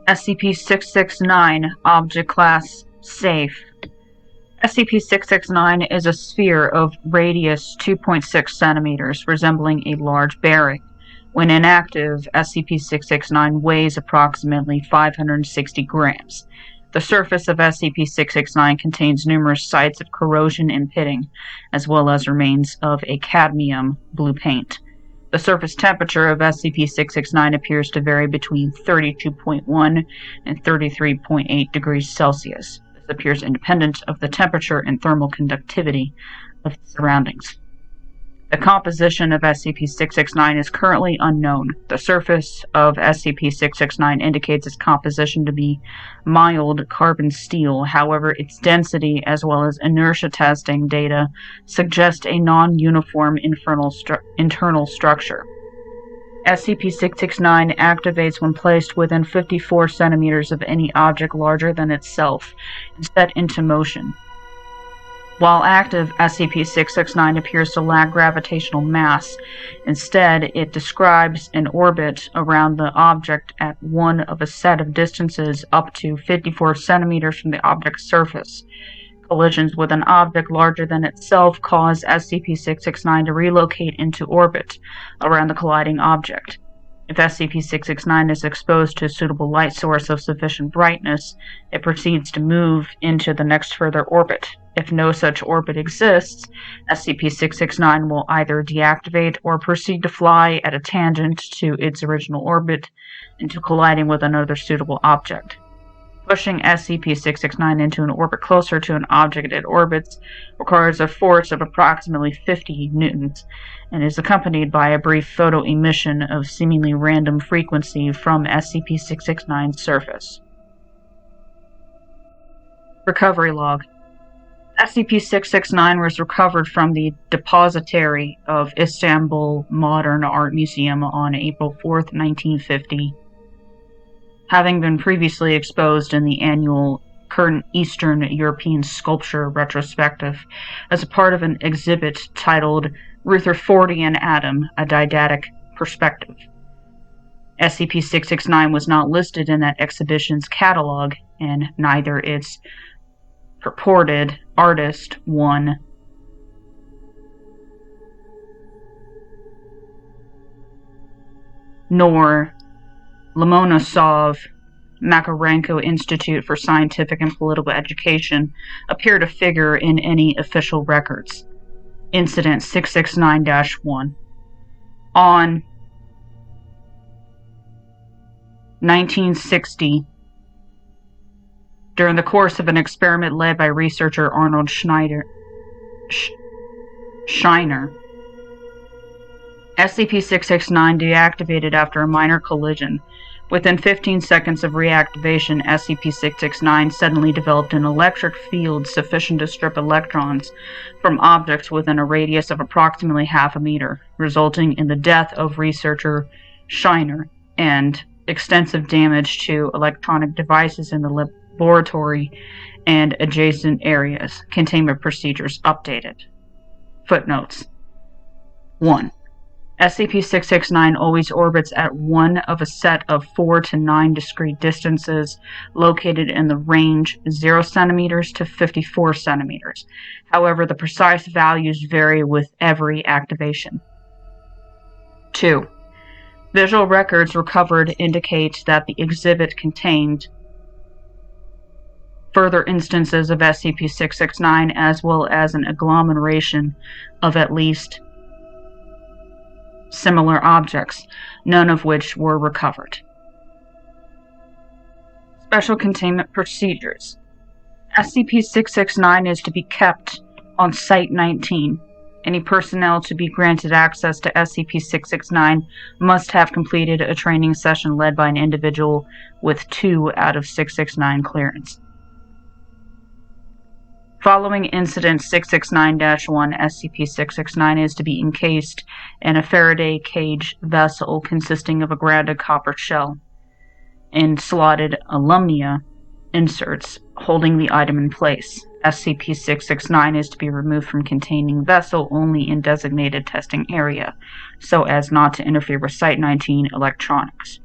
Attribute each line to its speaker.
Speaker 1: SCP-669 Object Class Safe. SCP-669 is a sphere of radius 2.6 centimeters, resembling a large berry. When inactive, SCP-669 weighs approximately 560 grams. The surface of SCP-669 contains numerous sites of corrosion and pitting, as well as remains of a cadmium blue paint. The surface temperature of SCP-669 appears to vary between 32.1 and 33.8 degrees Celsius. This appears independent of the temperature and thermal conductivity of the surroundings. The composition of SCP-669 is currently unknown. The surface of SCP-669 indicates its composition to be mild carbon steel. However, its density as well as inertia testing data suggest a non-uniform internal structure. SCP-669 activates when placed within 54 centimeters of any object larger than itself and set into motion. While active, SCP-669 appears to lack gravitational mass. Instead, it describes an orbit around the object at one of a set of distances up to 54 centimeters from the object's surface. Collisions with an object larger than itself cause SCP-669 to relocate into orbit around the colliding object. If SCP-669 is exposed to a suitable light source of sufficient brightness, it proceeds to move into the next further orbit. If no such orbit exists, SCP-669 will either deactivate or proceed to fly at a tangent to its original orbit into colliding with another suitable object. Pushing SCP-669 into an orbit closer to an object it orbits requires a force of approximately 50 newtons and is accompanied by a brief photo emission of seemingly random frequency from SCP-669's surface. Recovery Log. SCP-669 was recovered from the depository of Istanbul Modern Art Museum on April 4, 1950. Having been previously exposed in the annual Current Eastern European Sculpture Retrospective as a part of an exhibit titled Rutherfordian Atom, a Didactic Perspective. SCP-669 was not listed in that exhibition's catalog, and neither its purported artist, one nor Lomonosov Makarenko Institute for Scientific and Political Education appear to figure in any official records. Incident 669-1. On 1960, during the course of an experiment led by researcher Arnold Scheiner, SCP-669 deactivated after a minor collision. Within 15 seconds of reactivation, SCP-669 suddenly developed an electric field sufficient to strip electrons from objects within a radius of approximately half a meter, resulting in the death of researcher Scheiner and extensive damage to electronic devices in the laboratory and adjacent areas. Containment procedures updated. Footnotes. 1. SCP-669 always orbits at one of a set of 4 to 9 discrete distances located in the range 0 centimeters to 54 centimeters. However, the precise values vary with every activation. 2. Visual records recovered indicate that the exhibit contained further instances of SCP-669 as well as an agglomeration of at least similar objects, none of which were recovered. Special Containment Procedures. SCP-669 is to be kept on Site-19. Any personnel to be granted access to SCP-669 must have completed a training session led by an individual with 2 out of 669 clearance. Following Incident 669-1, SCP-669 is to be encased in a Faraday cage vessel consisting of a grounded copper shell and slotted alumina inserts holding the item in place. SCP-669 is to be removed from containing vessel only in designated testing area, so as not to interfere with Site-19 electronics.